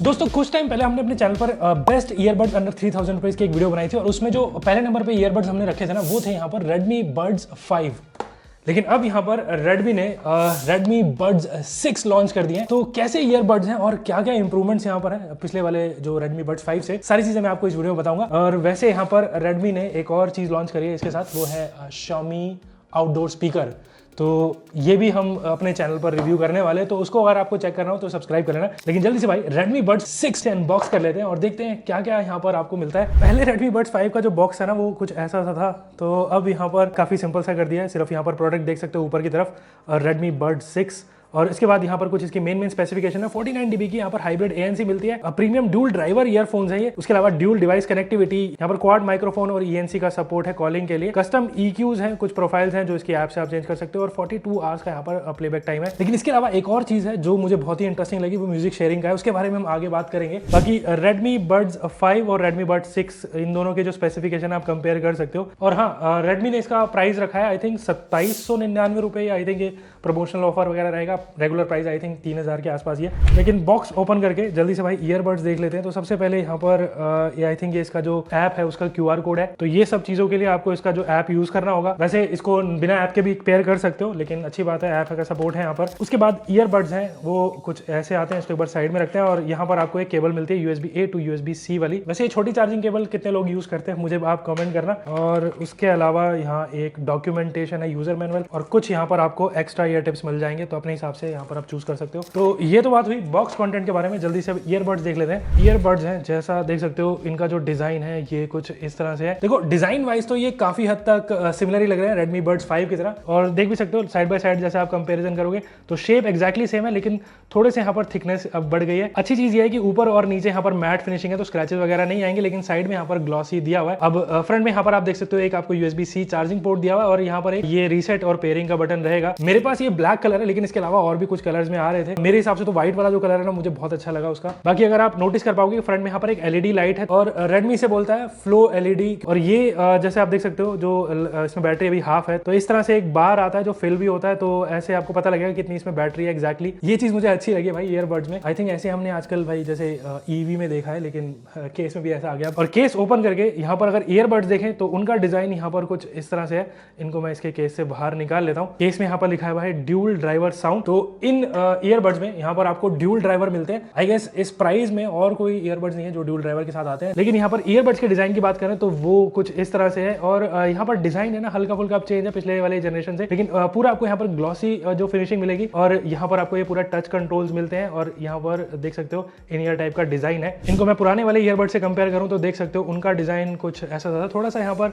दोस्तों कुछ टाइम पहले हमने अपने चैनल पर बेस्ट ईयरबड्स अंडर 3000 रुपीज की एक वीडियो बनाई थी और उसमें जो पहले नंबर पे ईयरबड्स हमने रखे थे ना वो थे यहाँ पर Redmi Buds 5। लेकिन अब यहाँ पर Redmi ने Redmi Buds 6 लॉन्च कर दिए हैं। तो कैसे ईयरबड्स हैं और क्या क्या इंप्रूवमेंट्स यहाँ पर है पिछले वाले जो Redmi Buds 5 से, सारी चीजें मैं आपको इस वीडियो में बताऊंगा। और वैसे यहाँ पर Redmi ने एक और चीज लॉन्च करी है इसके साथ, वो है Xiaomi आउटडोर स्पीकर। तो ये भी हम अपने चैनल पर रिव्यू करने वाले हैं, तो उसको अगर आपको चेक करना हो तो सब्सक्राइब कर लेना। लेकिन जल्दी से भाई Redmi Buds 6 से अनबॉक्स कर लेते हैं और देखते हैं क्या क्या यहाँ पर आपको मिलता है। पहले Redmi Buds 5 का जो बॉक्स है ना वो कुछ ऐसा सा था, तो अब यहाँ पर काफी सिंपल सा कर दिया है। सिर्फ यहाँ पर प्रोडक्ट देख सकते हो ऊपर की तरफ Redmi Buds 6, और इसके बाद यहाँ पर कुछ इसकी मेन स्पेसिफिकेशन है। 49 dB की यहाँ पर हाइब्रिड ANC मिलती है। प्रीमियम ड्यूल ड्राइवर ईयरफोन्स है ये। उसके अलावा ड्यूल डिवाइस कनेक्टिविटी, यहाँ पर क्वाड माइक्रोफोन और ENC का सपोर्ट है कॉलिंग के लिए। कस्टम EQs हैं, कुछ प्रोफाइल्स हैं जो इसकी ऐप से आप चेंज कर सकते हो, और 42 आवर्स का यहाँ पर प्लेबैक टाइम है। लेकिन इसके अलावा एक और चीज है जो मुझे बहुत ही इंटरेस्टिंग लगी, वो म्यूजिक शेयरिंग का है। उसके बारे में हम आगे बात करेंगे। बाकी Redmi Buds 5 और Redmi Buds 6 इन दोनों के जो स्पेसिफिकेशन आप कंपेयर कर सकते हो। और हाँ, Redmi ने इसका प्राइस रखा है आई थिंक 2799 रुपये, आई थिंक ये प्रमोशनल ऑफर वगैरह रहेगा। रेगुलर प्राइस आई थिंक 3000 के आसपास ये। लेकिन बॉक्स ओपन करके जल्दी से भाई ईयरबड्स देख लेते हैं। तो सबसे पहले यहाँ पर ये आई थिंक ये इसका जो ऐप है उसका QR कोड है। तो ये सब चीजों के लिए आपको इसका जो ऐप यूज करना होगा। वैसे इसको बिना ऐप के भी पेयर कर सकते हो, लेकिन अच्छी बात है ऐप का सपोर्ट है यहाँ पर। उसके बाद ईयरबड्स हैं वो कुछ ऐसे आते हैं, इसको एक बार साइड में रखते हैं और यहाँ पर आपको एक केबल मिलती है USB-A to USB-C वाली। वैसे ये छोटी चार्जिंग केबल कितने लोग यूज करते हैं मुझे आप कमेंट करना। और उसके अलावा यहाँ एक डॉक्यूमेंटेशन है, यूजर मैनुअल, और कुछ यहाँ पर आपको एक्स्ट्रा ईयर टिप्स मिल जाएंगे, तो अपने हिसाब से यहाँ पर आप चूज कर सकते हो। तो ये तो बात हुई बॉक्स कंटेंट के बारे में। जल्दी से ईयरबड्स देख लेते हैं। ईयरबड्स हैं, जैसा देख सकते हो इनका जो डिजाइन है ये कुछ इस तरह से है। देखो डिजाइन वाइज तो ये काफी हद तक सिमिलर ही लग रहे हैं Redmi Buds 5 की तरह, और देख भी सकते हो साइड बाय साइड जैसे आप कंपैरिजन करोगे तो शेप एक्जैक्टली सेम है, लेकिन थोड़े से यहाँ पर थिकनेस अब बढ़ गई है। अच्छी चीज ये है कि ऊपर और नीचे यहाँ पर मैट फिनिशिंग है, तो स्क्रैचेस वगैरह नहीं आएंगे, लेकिन साइड में यहाँ पर ग्लॉसी दिया हुआ है। अब फ्रंट में यहाँ पर आप देख सकते हो एक आपको USB-C चार्जिंग पोर्ट दिया हुआ है, और यहाँ पर एक ये रीसेट और पेयरिंग का बटन रहेगा। मेरे पास ये ब्लैक कलर है, लेकिन इसके अलावा और भी कुछ कलर्स में आ रहे थे। मेरे हिसाब से तो व्हाइट वाला जो कलर है ना मुझे बहुत अच्छा लगा उसका। बाकी अगर आप नोटिस कर पाओगे फ्रंट में यहाँ पर एक LED लाइट है, और Redmi से बोलता है फ्लो LED। और ये जैसे आप देख सकते हो जो इसमें बैटरी अभी हाफ है, तो इस तरह से एक बार आता है जो फिल भी होता है, तो ऐसे आपको पता लगेगा कितनी इसमें बैटरी है एग्जैक्टली। ये चीज मुझे अच्छी लगी भाई ईयरबड्स में। आई थिंक ऐसे हमने आजकल भाई जैसे EV में देखा है, लेकिन केस में भी ऐसा आ गया। और केस ओपन करके यहाँ पर अगर ईयरबड्स देखें तो उनका डिजाइन यहाँ पर कुछ इस तरह से है। इनको मैं इसके केस से बाहर निकाल लेता हूँ। केस में यहाँ पर लिखा हुआ है ड्यूल ड्राइवर साउंड। तो इन ईयरबड्स में यहाँ पर आपको ड्यूल ड्राइवर मिलते हैं। आई गेस इस प्राइस में और कोई ईयरबड्स नहीं है जो ड्यूल ड्राइवर के साथ आते हैं। लेकिन यहाँ पर ईयरबड्स के डिजाइन की बात करें तो वो कुछ इस तरह से है, और यहाँ पर डिजाइन है ना हल्का फुल्का चेंज है पिछले वाले जनरेशन से, लेकिन पूरा आपको यहाँ पर ग्लॉसी जो फिनिशिंग मिलेगी, और यहाँ पर आपको ये पूरा टच कंट्रोल्स मिलते हैं। और यहाँ पर देख सकते हो इन ईयर टाइप का डिजाइन है। इनको मैं पुराने वाले ईयरबड से कंपेयर करूँ तो देख सकते हो उनका डिजाइन कुछ ऐसा था, थोड़ा सा यहाँ पर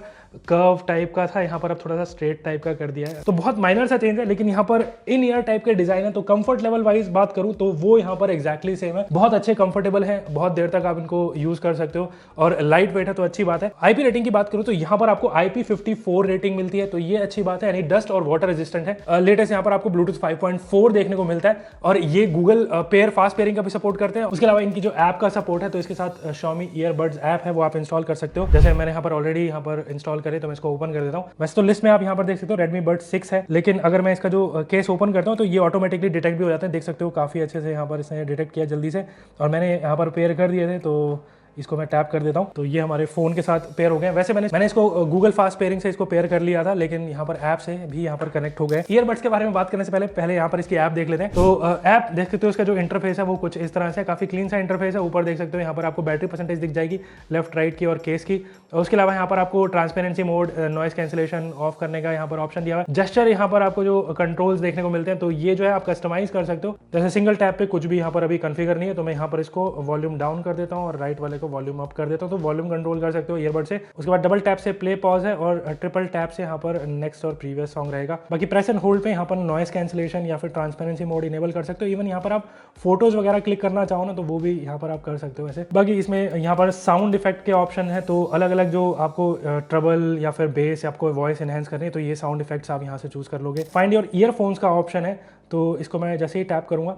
कर्व टाइप का था, यहाँ पर अब थोड़ा सा स्ट्रेट टाइप का कर दिया है। तो बहुत माइनर सा चेंज है, लेकिन यहाँ पर इन ईयर टाइप के डिजाइन है। तो कंफर्ट लेवल वाइज बात करूँ तो वो यहाँ पर एग्जैक्टली सेम है। बहुत अच्छे कंफर्टेबल है, बहुत देर तक आप इनको यूज कर सकते हो, और लाइट वेट है तो अच्छी बात है। IP रेटिंग की बात करूँ तो यहाँ पर आपको IP54 रेटिंग मिलती है, तो ये अच्छी बात है, यानी डस्ट और वाटर रेजिस्टेंट है। लेटेस्ट यहाँ पर आपको ब्लूटूथ 5.4 देखने को मिलता है, और ये गूगल पेयर फास्ट पेयरिंग का भी सपोर्ट करते हैं। उसके अलावा इनकी जो ऐप का सपोर्ट है, तो इसके साथ Xiaomi ईयरबड्स ऐप है वो आप इंस्टॉल कर सकते हो। जैसे मैंने यहाँ पर ऑलरेडी यहाँ पर इंस्टॉल करे, तो मैं इसको ओपन कर देता हूँ। वैसे तो लिस्ट में आप यहाँ पर देख सकते हो Redmi Buds 6 है, लेकिन अगर मैं इसका जो केस ओपन करता हूँ तो ये ऑटोमेटिकली डिटेक्ट भी हो जाते हैं। देख सकते हो काफी अच्छे से यहाँ पर इसने डिटेक्ट किया जल्दी से, और मैंने यहाँ पर पेयर कर दिए थे, तो इसको मैं टैप कर देता हूँ तो ये हमारे फोन के साथ पेयर हो गए। वैसे मैंने इसको गूगल फास्ट पेयरिंग से इसको पेयर कर लिया था, लेकिन यहाँ पर ऐप से भी यहाँ पर कनेक्ट हो गए। ईयरबड्स के बारे में बात करने से पहले यहाँ पर इसकी ऐप देख लेते हैं। तो ऐप देख सकते हो इसका जो इंटरफेस है वो कुछ इस तरह से काफी क्लीन सा इंटरफेस है। ऊपर देख सकते हो यहाँ पर आपको बैटरी परसेंटेज दिख जाएगी लेफ्ट राइट की और केस की। और उसके अलावा यहाँ पर आपको transparency mode, noise cancellation of करने का यहाँ पर ऑप्शन दिया हुआ है। जेस्चर यहाँ पर आपको जो कंट्रोल्स देखने को मिलते हैं, तो ये जो है आप कस्टमाइज कर सकते हो। जैसे सिंगल टैप पे कुछ भी यहाँ पर अभी कॉन्फ़िगर नहीं है, तो मैं यहाँ पर इसको वॉल्यूम डाउन कर देता हूँ और राइट वाले को वॉल्यूम अप कर देता हूँ, तो वॉल्यूम कंट्रोल कर सकते हो ईयरबड से। उसके बाद डबल टैप से प्ले पॉज है, और ट्रिपल टैप से यहाँ पर नेक्स्ट और प्रीवियस सॉन्ग रहेगा। बाकी प्रेस एंड होल्ड पे यहाँ पर नॉइस कैंसिलेशन या फिर ट्रांसपेरेंसी मोड इनेबल कर सकते हो। इवन यहाँ पर आप फोटोज वगैरह क्लिक करना चाहो ना तो वो भी यहाँ पर आप कर सकते हो वैसे। बाकी इसमें यहाँ पर साउंड इफेक्ट के ऑप्शन है, तो अलग अलग जो आपको ट्रबल या फिर बेस या आपको वॉइस एनहेंस करनी है, तो ये साउंड इफेक्ट्स आप यहाँ से चूज कर लोगे। फाइंड योर ईयरफोन्स का ऑप्शन है, तो इसको मैं जैसे ही टैप करूंगा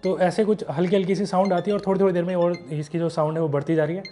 तो ऐसे कुछ हल्की हल्की सी साउंड आती है, और थोड़ी थोड़ी देर में और इसकी जो साउंड है वो बढ़ती जा रही है।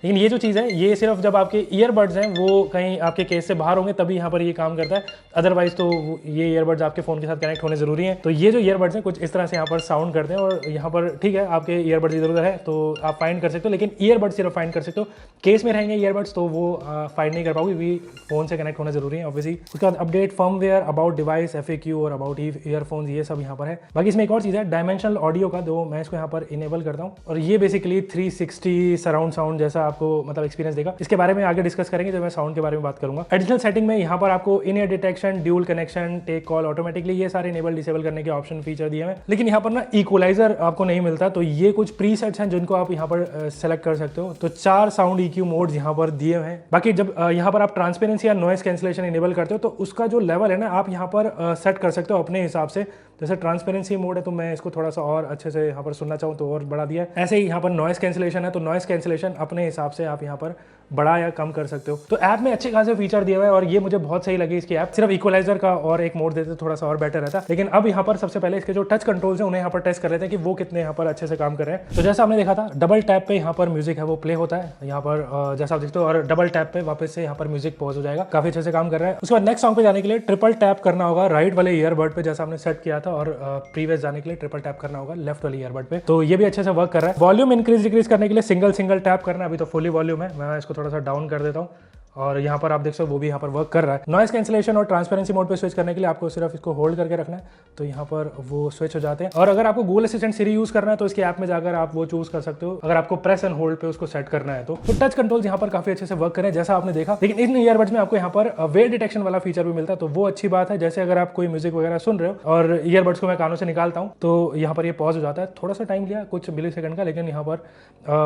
लेकिन ये जो चीज़ है ये सिर्फ जब आपके ईयरबड्स हैं वो कहीं आपके केस से बाहर होंगे तभी यहाँ पर ये काम करता है, अदरवाइज तो ये ईयरबड्स आपके फ़ोन के साथ कनेक्ट होने ज़रूरी है। तो ये जो ईयरबड्स हैं कुछ इस तरह से यहाँ पर साउंड करते हैं और यहाँ पर ठीक है आपके ईयरबड्स इधर उधर है तो आप फाइंड कर सकते हो, लेकिन ईयरबड्स सिर्फ फाइंड कर सकते हो। केस में रहेंगे ईयरबड्स तो वो फाइंड नहीं कर पाओगे, भी फोन से कनेक्ट होना जरूरी है ऑब्वियसली। उसके बाद update firmware, about device, FAQ और अबाउट ईयरफोन्स, ये सब यहाँ पर है। बाकी इसमें एक और चीज़ है डायमेंशनल ऑडियो का, तो मैं इसको यहाँ पर इनेबल करता हूँ और ये बेसिकली 360 सराउंड साउंड जैसा आपको मतलब एक्सपीरियंस देगा। इसके बारे में आगे डिस्कस करेंगे जब मैं साउंड के बारे में बात करूंगा। एडिशनल सेटिंग में यहाँ पर आपको in ear detection, dual connection, take call automatically, ये सारे इनेबल डिसेबल करने के ऑप्शन फीचर दिए हैं। लेकिन यहाँ पर ना इक्वलाइजर आपको नहीं मिलता, तो ये कुछ प्रीसेट्स हैं जिनको आप यहाँ पर सेलेक्ट कर सकते हो। तो 4 साउंड EQ मोड्स यहाँ पर दिए हैं। बाकी जब यहाँ पर आप ट्रांसपेरेंसी या नॉइस कैंसिलेशन इनेबल करते हो तो उसका जो लेवल है ना आप यहाँ पर सेट कर सकते हो अपने हिसाब से। जैसे ट्रांसपेरेंसी मोड है तो मैं इसको थोड़ा सा और अच्छे से यहाँ पर सुनना चाहूँ तो और बढ़ा दिया है। ऐसे ही यहाँ पर नॉइस कैंसिलेशन है तो नॉइस कैंसिलेशन अपने हिसाब से आप यहाँ पर बड़ा या कम कर सकते हो। तो ऐप में अच्छे खासे फीचर दिए हुए हैं और ये मुझे बहुत सही लगी इसकी ऐप। सिर्फ इक्वलाइजर का और एक मोड देते थोड़ा सा और बेटर रहता। लेकिन अब यहाँ पर सबसे पहले इसके जो टच कंट्रोल्स हैं उन्हें यहाँ पर टेस्ट कर लेते हैं कि वो कितने यहाँ पर अच्छे से काम कर रहे हैं। तो जैसा हमने देखा था डबल टैप पे यहाँ पर म्यूजिक है वो प्ले होता है यहाँ पर जैसा आप देखते हो, और डबल टैप पे वापस से यहाँ पर म्यूजिक पॉज हो जाएगा। काफी अच्छे से काम कर रहा है। उसके बाद नेक्स्ट सॉन्ग पे जाने के लिए ट्रिपल टैप करना होगा राइट वाले ईयरबड पे जैसा हमने सेट किया था, और प्रीवियस जाने के लिए ट्रिपल टैप करना होगा लेफ्ट वाले ईयरबड पे। तो ये भी अच्छे से वर्क कर रहा है। वॉल्यूम इंक्रीज डिक्रीज करने के लिए सिंगल टैप करना है। अभी तो फुली वॉल्यूम है, मैं इसको थोड़ा सा डाउन कर देता हूँ और यहाँ पर आप देख सकते हो वो भी यहाँ पर वर्क कर रहा है। नॉइस कैंसिलेशन और ट्रांसपेरेंसी मोड पे स्विच करने के लिए आपको सिर्फ इसको होल्ड करके रखना है तो यहाँ पर वो स्विच हो जाते हैं। और अगर आपको गूगल असिस्टेंट सिरी यूज करना है तो इसके ऐप में जाकर आप वो चूज कर सकते हो, अगर आपको प्रेस एंड होल्ड पे उसको सेट करना है तो टच कंट्रोल्स यहाँ पर काफी अच्छे से वर्क करें जैसा आपने देखा। लेकिन इन ईयरबड्स में आपको यहाँ पर वेट डिटेक्शन वाला फीचर भी मिलता है तो वो अच्छी बात है। जैसे अगर आप कोई म्यूजिक वगैरह सुन रहे हो और ईयरबड्स को मैं कानों से निकालता हूँ तो यहाँ पर ये पॉज हो जाता है। थोड़ा सा टाइम लिया कुछ मिली सेकंड का, लेकिन यहाँ पर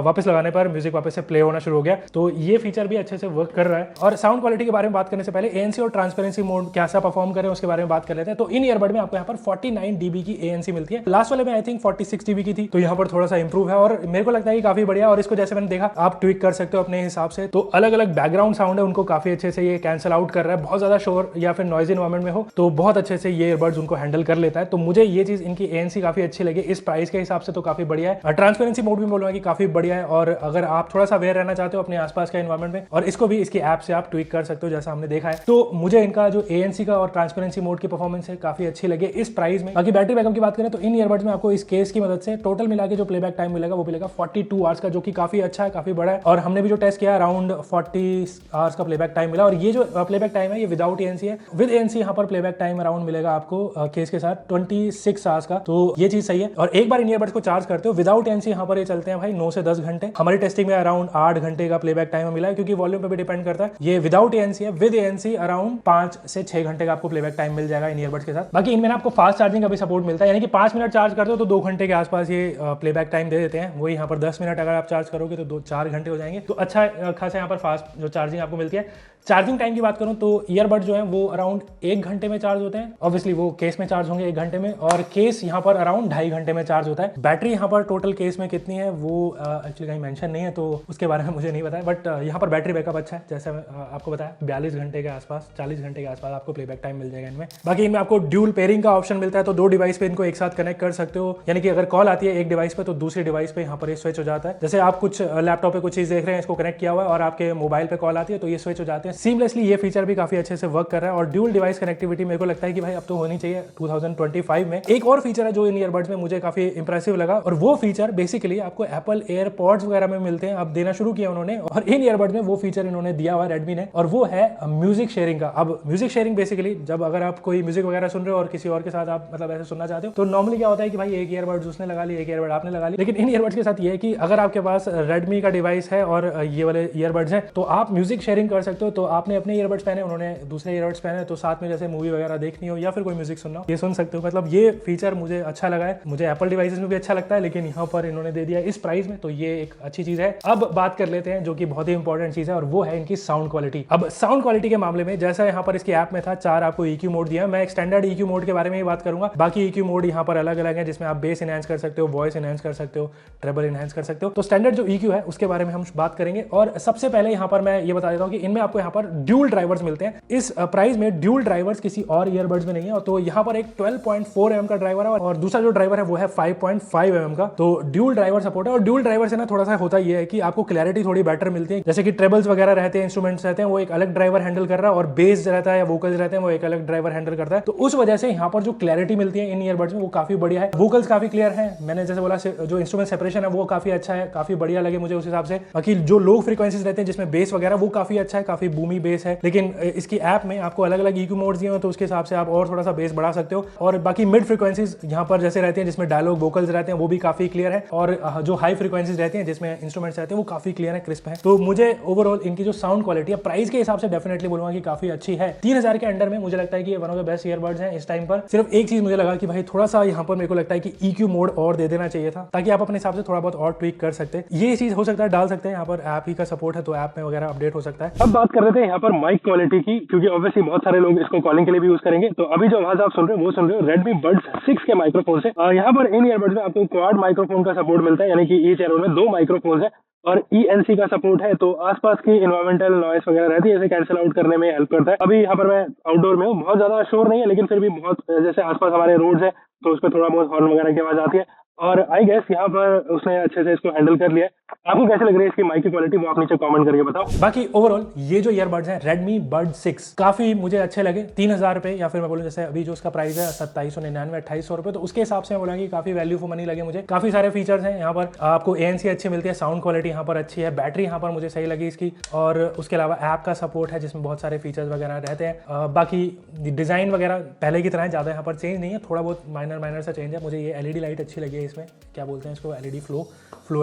वापस लगाने पर म्यूजिक वापस से प्ले होना शुरू हो गया। तो ये फीचर भी अच्छे से वर्क कर रहा है। और साउंड क्वालिटी के बारे में बात करने से पहले ANC और ट्रांसपेरेंसी मोड कैसा परफॉर्म करें उसके बारे में बात कर लेते हैं। तो इन ईयरबड में आपको यहाँ पर 49 dB की ANC मिलती है। लास्ट वाले में आई थिंक 46 dB की थी, तो यहाँ पर थोड़ा सा इंप्रूव है और मेरे को लगता है कि काफी बढ़िया। और इसको जैसे मैंने देखा आप ट्विक कर सकते हो अपने हिसाब से। तो अलग अलग बैकग्राउंड साउंड है उनको काफी अच्छे से ये कैंसिल आउट कर रहा है। बहुत ज्यादा शोर या फिर नॉइजी एनवायरमेंट में हो तो बहुत अच्छे से ये ईयरबड्स उनको हैंडल कर लेता है। तो मुझे ये चीज इनकी ANC काफी अच्छी लगी। इस प्राइस के हिसाब से तो काफी बढ़िया है। ट्रांसपेरेंसी मोड भी बोलूंगा कि काफी बढ़िया है। और अगर आप थोड़ा सा अवेयर रहना चाहते हो अपने आसपास का एनवायरमेंट में, और इसको भी इसकी ऐप से आप ट्विक कर सकते हो जैसा हमने देखा है। तो मुझे इनका जो ANC का और ट्रांसपेरेंसी मोड की परफॉर्मेंस है काफी अच्छी लगी इस प्राइस में। बाकी बैटरी बैकअप की बात करें तो इन ईयरबड्स में आपको इस केस की मदद से टोटल मिला के जो प्लेबैक टाइम मिलेगा वो मिलेगा 42 आवर्स का, जो कि काफी अच्छा है, काफी बड़ा है। और हमने भी जो टेस्ट किया अराउंड 40 आवर्स का प्लेबैक टाइम मिला। और ये जो प्लेबैक टाइम है ये विदाउट ANC है। विद ANC यहाँ पर प्लेबैक टाइम अराउंड मिलेगा आपको केस के साथ 26 आवर्स का, तो ये चीज सही है। और एक बार इन ईयरबड्स को चार्ज करते हो विदाउट ANC यहाँ पर ये चलते हैं भाई 9 से 10 घंटे। हमारी टेस्टिंग में अराउंड 8 घंटे का प्लेबैक टाइम मिला है, क्योंकि वॉल्यूम पे भी डिपेंड करता है। ये विदाउट ANC है, विद ANC अराउंड 5 से 6 घंटे का आपको प्लेबैक टाइम मिल जाएगा इन ईयरबड्स के साथ। बाकी इनमें आपको फास्ट चार्जिंग का भी सपोर्ट मिलता है, यानी कि 5 मिनट चार्ज करते हो तो 2 घंटे के आसपास ये प्लेबैक टाइम दे देते हैं। वही यहाँ पर 10 मिनट अगर आप चार्ज करोगे तो 2-4 घंटे हो जाएंगे। तो अच्छा खासा यहाँ पर फास्ट जो चार्जिंग आपको मिलती है। चार्जिंग टाइम की बात करूं तो ईयरबड जो है वो अराउंड 1 घंटे में चार्ज होते हैं। ऑब्वियसली वो केस में चार्ज होंगे 1 घंटे में, और केस यहाँ पर अराउंड 2.5 घंटे में चार्ज होता है। बैटरी यहाँ पर टोटल केस में कितनी है वो एक्चुअली कहीं मेंशन नहीं है तो उसके बारे में मुझे नहीं पता है। बट यहाँ पर बैटरी बैकअप अच्छा है, जैसे आपको बताया 42 घंटे के आसपास, 40 घंटे के आसपास आपको प्लेबैक टाइम मिल जाएगा इनमें। बाकी इनमें आपको ड्यूल पेयरिंग का ऑप्शन मिलता है, तो 2 डिवाइस पे इनको एक साथ कनेक्ट कर सकते हो। यानी कि अगर कॉल आती है एक डिवाइस पे तो दूसरे डिवाइस पे यहाँ पर ये स्विच हो जाता है। जैसे आप कुछ लैपटॉप पे कुछ चीज देख रहे हैं, इसको कनेक्ट किया हुआ है और आपके मोबाइल पे कॉल आती है तो ये स्विच हो जाते हैं सीमलेसली। ये फीचर भी काफी अच्छे से वर्क कर रहा है। और ड्यूल डिवाइस कनेक्टिविटी मेरे को लगता है कि भाई अब तो होनी चाहिए 2025 में। एक और फीचर है जो इन ईयरबड्स में मुझे काफी इंप्रेसिव लगा, और वो फीचर बेसिकली आपको एप्पल एयरपॉड्स वगैरह में मिलते हैं, अब देना शुरू किया उन्होंने। और इन ईयरबड्स में वो फीचर इन्होंने दिया हुआ रेडमी ने, और वो है म्यूजिक शेयरिंग का। अब म्यूजिक शेयरिंग बेसिकली जब अगर आप कोई म्यूजिक वगैरह सुन रहे हो और किसी और के साथ आप मतलब ऐसे सुनना चाहते हो तो नॉर्मली क्या होता है कि भाई एक ईयरबड्स उसने लगा ली, एक ईयरबड आपने लगा ली। लेकिन इन ईयरबड्स के साथ ये है कि अगर आपके पास रेडमी का डिवाइस है और ये वाले ईयरबड्स हैं तो आप म्यूजिक शेयरिंग कर सकते हो। तो आपने अपने ईयरबड्स पहने, उन्होंने दूसरे ईयरबड्स पहने, तो साथ में जैसे मूवी वगैरह देखनी हो या फिर कोई म्यूजिक सुनना हो ये सुन सकते हो। मतलब ये फीचर मुझे अच्छा लगा है, मुझे एप्पल डिवाइसेस में भी अच्छा लगता है, लेकिन यहाँ पर इन्होंने दे दिया इस प्राइस में, तो ये एक अच्छी चीज है। अब बात कर लेते हैं जो कि बहुत ही इंपॉर्टेंट चीज है, और वो है इनकी साउंड क्वालिटी। अब साउंड क्वालिटी के मामले में जैसा यहाँ पर इसकी ऐप में था 4 आपको EQ मोड दिया, मैं एक स्टैंडर्ड EQ मोड के बारे में ही बात करूंगा। बाकी EQ मोड यहाँ पर अलग अलग है, जिसमें आप बेस इनहैंस कर सकते हो, वॉइस इनहैंस कर सकते हो, ट्रेबल इनहैंस कर सकते हो। तो स्टैंडर्ड जो EQ है उसके बारे में हम बात करेंगे। और सबसे पहले यहाँ पर मैं ये बता देता हूँ कि इनमें आपको यहाँ यहाँ पर ड्यूल ड्राइवर्स मिलते हैं। इस प्राइस में ड्यूल ड्राइवर्स किसी और ईयरबड्स में नहीं है। तो यहाँ पर एक 12.4 mm का ड्राइवर है और दूसरा जो ड्राइवर है वो है 5.5 mm का। तो ड्यूल ड्राइवर सपोर्ट है और ड्यूल ड्राइवर से ना थोड़ा सा होता ये है कि आपको क्लैरिटी थोड़ी बेटर मिलती है। जैसे कि ट्रेबल्स वगैरह रहते हैं, इंस्ट्रूमेंट्स रहते हैं, वो एक अलग ड्राइवर हैंडल कर रहा है और बेस रहता है या वोकल्स रहते हैं वो एक अलग ड्राइवर हैंडल करता है। तो उस वजह से यहाँ पर जो क्लैरिटी मिलती है इन ईयरबड्स में वो काफी बढ़िया है। वोकल्स काफी क्लियर है, मैंने जैसे बोला जो इंस्ट्रूमेंट सेपरेशन है वो काफी अच्छा है, काफी बढ़िया लगे मुझे उस हिसाब से। बाकी जो लो फ्रीक्वेंसीज रहते हैं जिसमें बेस वगैरह वो काफी अच्छा है, काफी बूमी बेस है। लेकिन इसकी ऐप में आपको अलग अलग EQ मोड्स दिए हो तो उसके हिसाब से आप और थोड़ा सा बेस बढ़ा सकते हो। और बाकी मिड फ्रीक्वेंसीज यहाँ पर जैसे रहती हैं जिसमें डायलॉग वोकल्स रहते हैं वो भी काफी क्लियर है। और जो हाई फ्रीक्वेंसीज रहती हैं जिसमें इंस्ट्रूमेंट्स रहते हैं वो काफी क्लियर है, क्रिस्प है। तो मुझे ओवरऑल इनकी जो साउंड क्वालिटी है प्राइस के हिसाब से डेफिनेटली बोलूंगा कि काफी अच्छी है। 3000 के अंडर में मुझे लगता है कि ये one of the best earbuds हैं इस टाइम पर। सिर्फ एक चीज मुझे लगा कि भाई थोड़ा सा यहाँ पर मेरे को लगता है कि EQ मोड और दे देना चाहिए था ताकि आप अपने हिसाब से थोड़ा बहुत और ट्वीक कर सकते। ये चीज हो सकता है डाल सकते हैं, यहाँ पर ऐप ही का सपोर्ट है तो ऐप में वगैरह अपडेट हो सकता है। अब बात कर रहे थे यहाँ पर माइक क्वालिटी की, क्योंकि ऑब्वियसली बहुत सारे लोग इसको कॉलिंग के लिए भी यूज करेंगे। तो अभी जो आवाज आप सुन रहे हो वो सुन रहे हो Redmi Buds 6 के माइक्रोफोन से। यहाँ पर इन ईयरबड्स में आपको क्वाड माइक्रोफोन का सपोर्ट मिलता है, यानी कि ईच ईयरबड में 2 माइक्रोफोन है और ENC का सपोर्ट है। तो आसपास की इन्वायरमेंटल नॉइस वगैरह रहती है इसे कैंसिल आउट करने में हेल्प करता है। अभी यहाँ पर मैं आउटडोर में हूँ, बहुत ज्यादा शोर नहीं है लेकिन फिर भी बहुत, जैसे आसपास हमारे रोड्स है तो उस पर थोड़ा बहुत हॉर्न वगैरह की आवाज आती है और आई गेस यहाँ पर उसने अच्छे से इसको हैंडल कर लिया है। आपको कैसे लग रही है इसकी माइक की क्वालिटी, वो आप नीचे कमेंट करके बताओ। बाकी ओवरऑल ये जो ईयरबड्स हैं Redmi Buds 6 काफी मुझे अच्छे लगे। 3000 रुपए या फिर मैं बोलूँ जैसे अभी जो उसका प्राइस है 2799 2800 रुपए, तो उसके हिसाब से मैं बोला कि काफी वैल्यू फॉर मनी लगे मुझे। काफी सारे फीचर्स हैं यहाँ पर, आपको ANC अच्छी मिलती है, साउंड क्वालिटी यहाँ पर अच्छी है, बैटरी यहाँ पर मुझे सही लगी इसकी और उसके अलावा ऐप का सपोर्ट है जिसमें बहुत सारे फीचर्स वगैरह रहते हैं। बाकी डिजाइन वगैरह पहले की तरह ज्यादा यहाँ पर चेंज नहीं है, थोड़ा बहुत माइनर सा चेंज है। मुझे ये LED लाइट अच्छी लगी है, इसमें क्या बोलते हैं इसको, LED फ्लो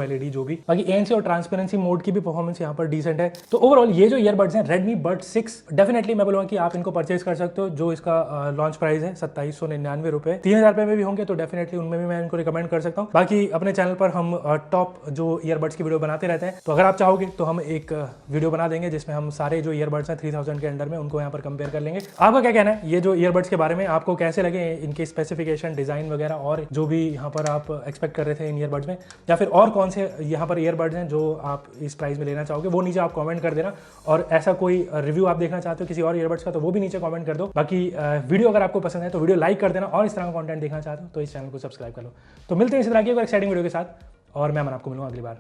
LED जो भी। बाकी ANC और ट्रांसपेरेंसी मोड की भी परफॉर्मेंस यहाँ पर डिसेंट है। तो ओवरऑल ये जो ईयरबड्स हैं Redmi Buds 6 डेफिनेटली मैं बोलूँगा कि आप इनको परचेज कर सकते हो। जो इसका लॉन्च प्राइस है 2799 रुपए, 3000 रुपए में भी होंगे तो डेफिनेटली उनमें भी मैं इनको रिकमेंड कर सकता हूँ। बाकी अपने चैनल पर हम टॉप जो ईयरबड्स की वीडियो बनाते रहते हैं, तो अगर आप चाहोगे तो हम एक वीडियो बना देंगे जिसमें हम सारे जो ईयरबड्स हैं 3000 के अंडर में उनको यहाँ पर कंपेयर कर लेंगे। आपका क्या कहना है ये जो ईयरबड्स के बारे में, आपको कैसे लगे इनके स्पेसिफिकेशन, डिजाइन वगैरह और जो भी यहाँ पर आप एक्सपेक्ट कर रहे थे इन ईयरबड्स में, या फिर और कौन से यहाँ पर ईयरबड्स हैं जो आप इस प्राइस में लेना चाहोगे, वो नीचे आप कमेंट कर देना। और ऐसा कोई रिव्यू आप देखना चाहते हो किसी और ईयरबड्स का तो वो भी नीचे कमेंट कर दो। बाकी वीडियो अगर आपको पसंद है तो वीडियो लाइक कर देना और इस तरह का कंटेंट देखना चाहते हो तो इस चैनल को सब्सक्राइब कर लो। तो मिलते हैं इसी तरह की एक एक्साइटिंग वीडियो के साथ और मैं आपको मिलूंगा अगली बार।